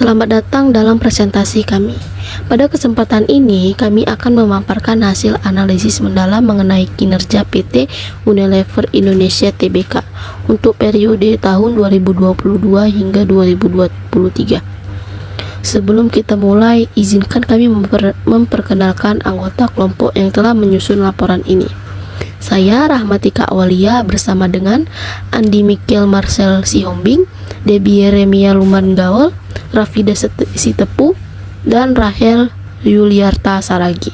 Selamat datang dalam presentasi kami. Pada kesempatan ini, kami akan memaparkan hasil analisis mendalam mengenai kinerja PT Unilever Indonesia Tbk untuk periode tahun 2022 hingga 2023. Sebelum kita mulai, izinkan kami memperkenalkan anggota kelompok yang telah menyusun laporan ini. Saya Rahmatika Awalia bersama dengan Andi Mikel Marcel Sihombing, Debbie Yeremia Lumandawal, Rafida Sitepu, dan Rahel Yuliarta Saragi.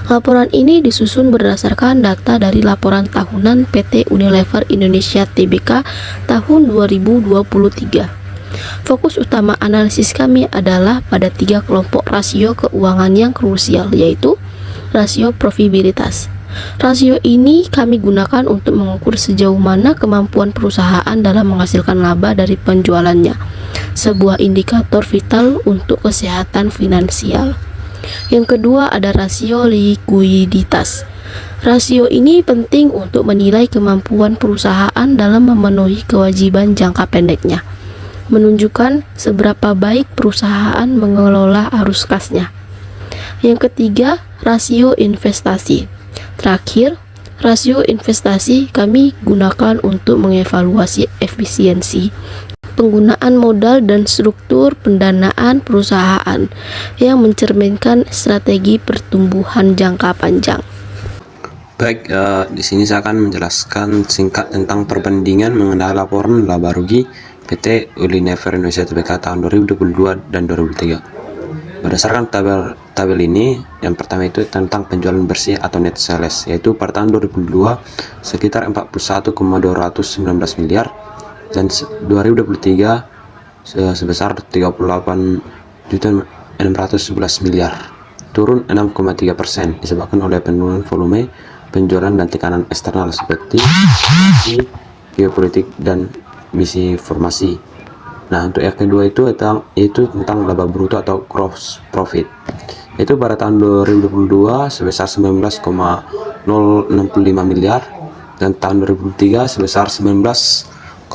Laporan ini disusun berdasarkan data dari laporan tahunan PT Unilever Indonesia Tbk tahun 2023. Fokus utama analisis kami adalah pada 3 kelompok rasio keuangan yang krusial, yaitu rasio profitabilitas. Rasio ini kami gunakan untuk mengukur sejauh mana kemampuan perusahaan dalam menghasilkan laba dari penjualannya, sebuah indikator vital untuk kesehatan finansial. Yang kedua ada rasio likuiditas. Rasio ini penting untuk menilai kemampuan perusahaan dalam memenuhi kewajiban jangka pendeknya, menunjukkan seberapa baik perusahaan mengelola arus kasnya. Yang ketiga, rasio investasi. Terakhir, rasio investasi kami gunakan untuk mengevaluasi efisiensi penggunaan modal dan struktur pendanaan perusahaan yang mencerminkan strategi pertumbuhan jangka panjang. Baik, di sini saya akan menjelaskan singkat tentang perbandingan mengenai laporan laba rugi PT Unilever Indonesia Tbk tahun 2022 dan 2023. Berdasarkan tabel ini, yang pertama itu tentang penjualan bersih atau net sales, yaitu pada tahun 2022 sekitar 41,219 miliar dan 2023 sebesar 38.611 miliar, turun 6,3% disebabkan oleh penurunan volume penjualan dan tekanan eksternal seperti geopolitik dan misi formasi. Nah, untuk yang kedua itu tentang laba bruto atau gross profit. Itu pada tahun 2022 sebesar 19,065 miliar dan tahun 2023 sebesar 19,195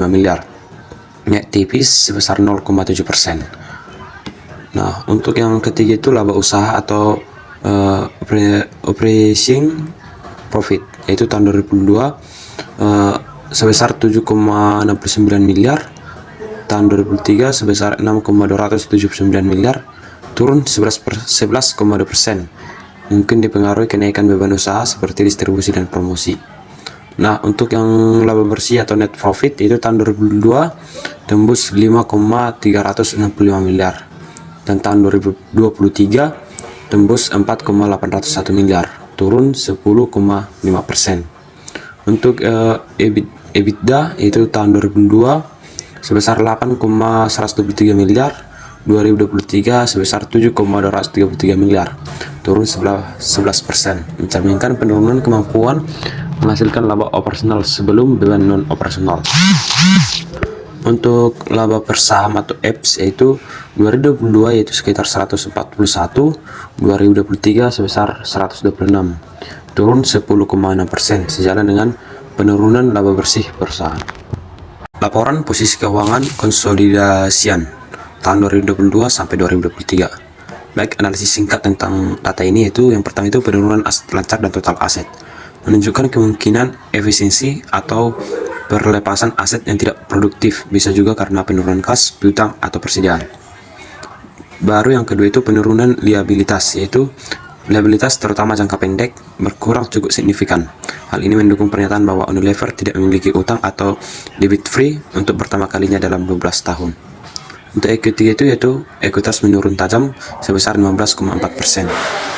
miliar. Naik tipis sebesar 0,7%. Nah, untuk yang ketiga itu laba usaha atau operating profit, yaitu tahun 2022 sebesar 7,69 miliar. Tahun 2003 sebesar 6,279 miliar, turun 11,2%. Mungkin dipengaruhi kenaikan beban usaha seperti distribusi dan promosi. Nah, untuk yang laba bersih atau net profit itu tahun 2022 tembus 5,365 miliar dan tahun 2023 tembus 4,801 miliar, turun 10,5%. Untuk EBITDA itu tahun 2002 sebesar 8,123 miliar, 2023 sebesar 7,233 miliar, turun 11%, mencerminkan penurunan kemampuan menghasilkan laba operasional sebelum beban non operasional. Untuk laba per saham atau EPS yaitu 2022 yaitu sekitar 141, 2023 sebesar 126, turun 10,6%, sejalan dengan penurunan laba bersih perusahaan. Laporan posisi keuangan konsolidasian tahun 2022 sampai 2023. Baik, analisis singkat tentang data ini yaitu yang pertama itu penurunan aset lancar dan total aset, menunjukkan kemungkinan efisiensi atau perlepasan aset yang tidak produktif, bisa juga karena penurunan kas, piutang atau persediaan. Baru yang kedua itu penurunan liabilitas, yaitu liabilitas terutama jangka pendek berkurang cukup signifikan. Hal ini mendukung pernyataan bahwa Unilever tidak memiliki utang atau debit free untuk pertama kalinya dalam 12 tahun. Untuk equity yaitu ekuitas menurun tajam sebesar 15,4%.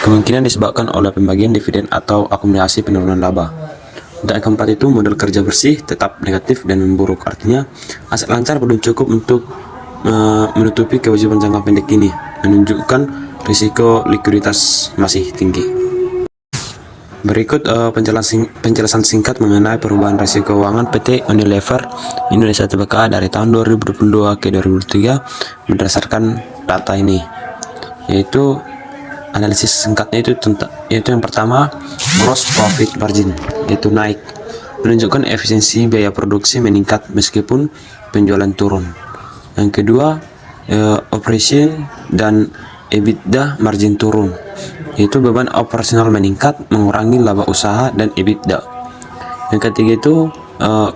Kemungkinan disebabkan oleh pembagian dividen atau akumulasi penurunan laba. Untuk yang keempat itu modal kerja bersih tetap negatif dan memburuk, artinya aset lancar belum cukup untuk menutupi kewajiban jangka pendek ini, menunjukkan risiko likuiditas masih tinggi. Berikut penjelasan singkat mengenai perubahan rasio keuangan PT Unilever Indonesia Tbk dari tahun 2022 ke 2023 berdasarkan data ini, yaitu analisis singkatnya yaitu yang pertama gross profit margin, yaitu naik, menunjukkan efisiensi biaya produksi meningkat meskipun penjualan turun. Yang kedua, operation dan EBITDA margin turun, yaitu beban operasional meningkat mengurangi laba usaha dan EBITDA. Yang ketiga itu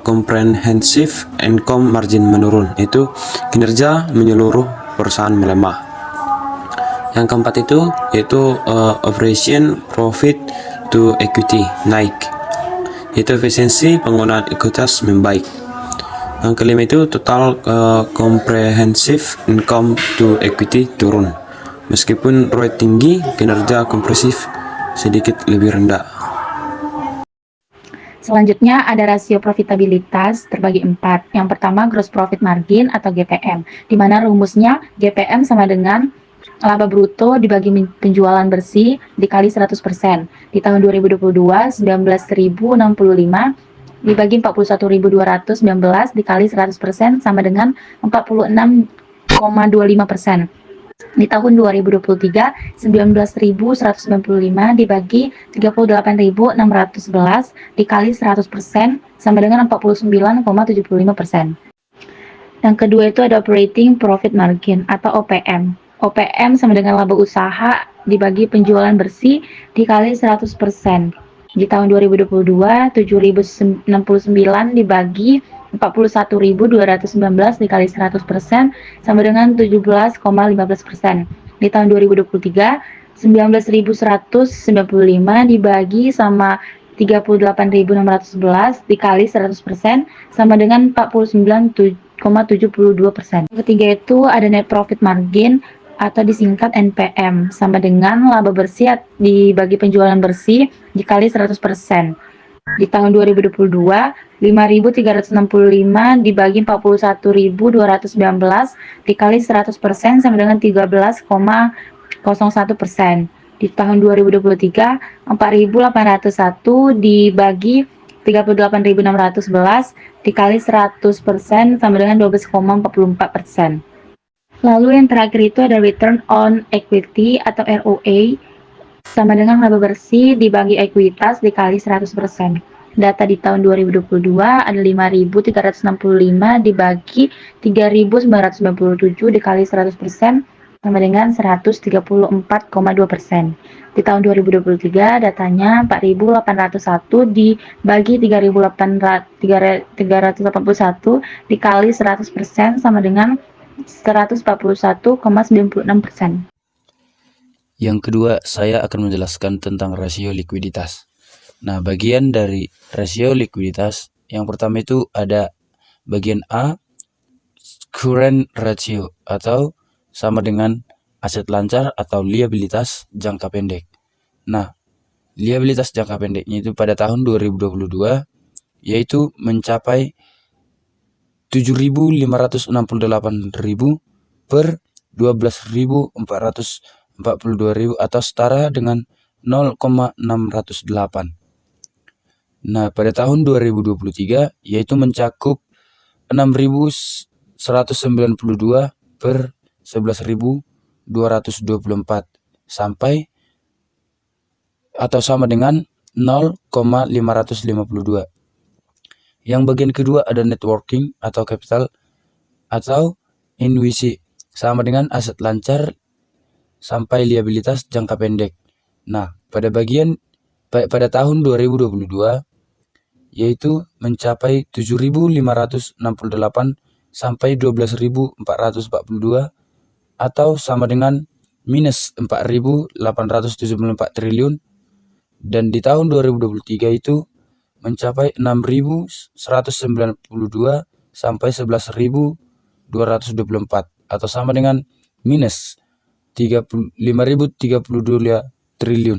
comprehensive income margin menurun, yaitu kinerja menyeluruh perusahaan melemah. Yang keempat itu yaitu operation profit to equity naik, yaitu efisiensi penggunaan ekuitas membaik. Yang kelima itu total comprehensive income to equity turun. Meskipun ROE tinggi, kinerja kompresif sedikit lebih rendah. Selanjutnya ada rasio profitabilitas terbagi 4. Yang pertama gross profit margin atau GPM, di mana rumusnya GPM sama dengan laba bruto dibagi penjualan bersih dikali 100%. Di tahun 2022, 19.065 dibagi 41.219 dikali 100% sama dengan 46,25%. Di tahun 2023, 19.195 dibagi 38.611 dikali 100% sama dengan 49,75%. Yang kedua itu ada operating profit margin atau OPM. OPM sama dengan laba usaha dibagi penjualan bersih dikali 100%. Di tahun 2022, 7.069 dibagi 41.219 dikali 100% sama dengan 17,15%. Di tahun 2023, 19.195 dibagi sama 38.611 dikali 100% sama dengan 49,72%. Yang ketiga itu ada net profit margin atau disingkat NPM sama dengan laba bersih dibagi penjualan bersih dikali 100%. Di tahun 2022, 5.365 dibagi 41.219 dikali 100% sama dengan 13,01%. Di tahun 2023, 4.801 dibagi 38.611 dikali 100% sama dengan 12,44%. Lalu yang terakhir itu ada return on equity atau ROE sama dengan laba bersih dibagi ekuitas dikali 100%. Data di tahun 2022 ada 5.365 dibagi 3.997 dikali 100% sama dengan 134,2%. Di tahun 2023 datanya 4.801 dibagi 3.381 dikali 100% sama dengan 141,96%. Yang kedua, saya akan menjelaskan tentang rasio likuiditas. Nah, bagian dari rasio likuiditas yang pertama itu ada bagian A, current ratio atau sama dengan aset lancar atau liabilitas jangka pendek. Nah, liabilitas jangka pendeknya itu pada tahun 2022 yaitu mencapai 7.568.000 per 12.442.000 atau setara dengan 0,608. Nah, pada tahun 2023 yaitu mencakup 6.192 per 11.224 sampai atau sama dengan 0,552. Yang bagian kedua ada networking atau capital atau NWC sama dengan aset lancar sampai liabilitas jangka pendek. Nah, pada tahun 2022 yaitu mencapai 7.568 sampai 12.442 atau sama dengan minus 4.874 triliun, dan di tahun 2023 itu mencapai 6.192 sampai 11.224 atau sama dengan minus 5.032 triliun.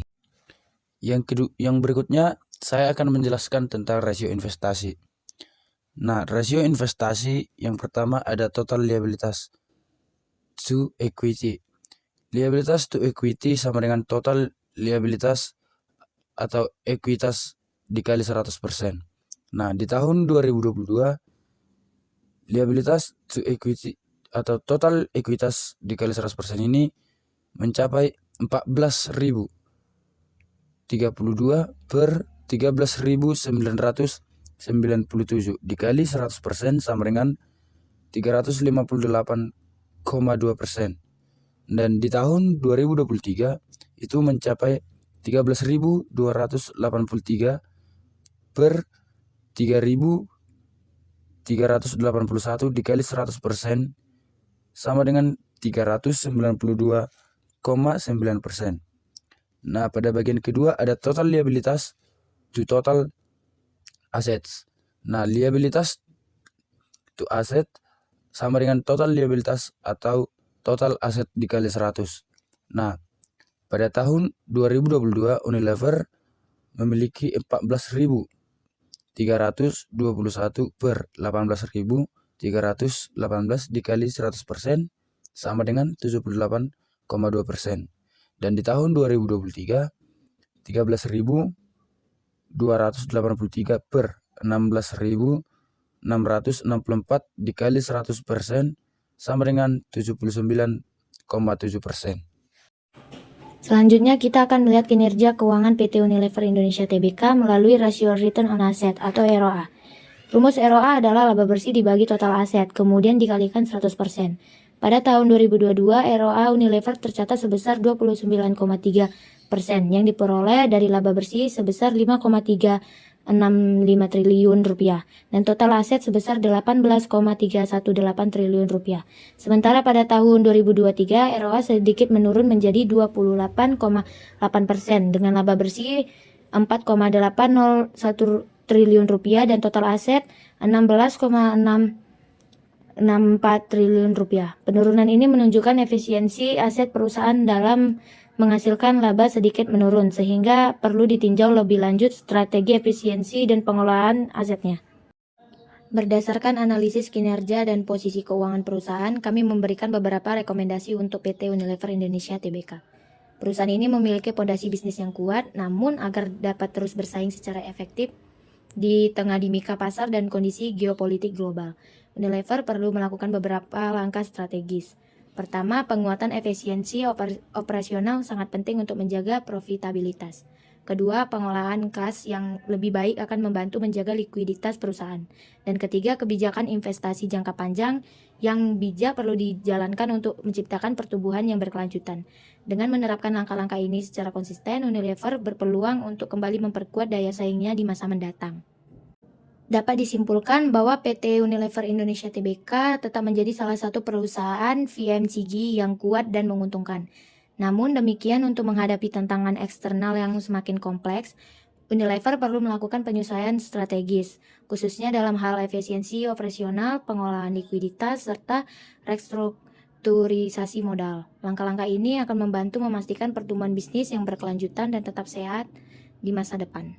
Yang berikutnya saya akan menjelaskan tentang rasio investasi. Nah, rasio investasi yang pertama ada total liabilitas to equity. Liabilitas to equity sama dengan total liabilitas atau ekuitas dikali 100%. Nah, di tahun 2022 liabilitas to equity atau total ekuitas dikali 100% ini mencapai 14.032 per 13.997 dikali 100% sama dengan 358,2%. Dan di tahun 2023 itu mencapai 13.283 per 3.381 dikali 100% sama dengan 392,9%. Nah, pada bagian kedua ada total liabilitas to total assets. Nah, liabilitas to asset sama dengan total liabilitas atau total aset dikali 100. Nah, pada tahun 2022 Unilever memiliki 14.321 per 18.318 dikali 100% sama dengan 78,2%. Dan di tahun 2023 13.283 per 16.664 dikali 100% sama dengan 79,7%. Selanjutnya kita akan melihat kinerja keuangan PT Unilever Indonesia Tbk melalui rasio return on asset atau ROA. Rumus ROA adalah laba bersih dibagi total aset, kemudian dikalikan 100%. Pada tahun 2022, ROA Unilever tercatat sebesar 29,3% yang diperoleh dari laba bersih sebesar 5,365 triliun rupiah dan total aset sebesar 18,318 triliun rupiah. Sementara pada tahun 2023 ROA sedikit menurun menjadi 28,8% dengan laba bersih 4,801 triliun rupiah dan total aset 16,664 triliun rupiah. Penurunan ini menunjukkan efisiensi aset perusahaan dalam menghasilkan laba sedikit menurun, sehingga perlu ditinjau lebih lanjut strategi efisiensi dan pengelolaan asetnya. Berdasarkan analisis kinerja dan posisi keuangan perusahaan, kami memberikan beberapa rekomendasi untuk PT Unilever Indonesia Tbk. Perusahaan ini memiliki fondasi bisnis yang kuat, namun agar dapat terus bersaing secara efektif di tengah dinamika pasar dan kondisi geopolitik global, Unilever perlu melakukan beberapa langkah strategis. Pertama, penguatan efisiensi operasional sangat penting untuk menjaga profitabilitas. Kedua, pengolahan kas yang lebih baik akan membantu menjaga likuiditas perusahaan. Dan ketiga, kebijakan investasi jangka panjang yang bijak perlu dijalankan untuk menciptakan pertumbuhan yang berkelanjutan. Dengan menerapkan langkah-langkah ini secara konsisten, Unilever berpeluang untuk kembali memperkuat daya saingnya di masa mendatang. Dapat disimpulkan bahwa PT Unilever Indonesia Tbk tetap menjadi salah satu perusahaan FMCG yang kuat dan menguntungkan. Namun demikian, untuk menghadapi tantangan eksternal yang semakin kompleks, Unilever perlu melakukan penyesuaian strategis, khususnya dalam hal efisiensi operasional, pengolahan likuiditas, serta restrukturisasi modal. Langkah-langkah ini akan membantu memastikan pertumbuhan bisnis yang berkelanjutan dan tetap sehat di masa depan.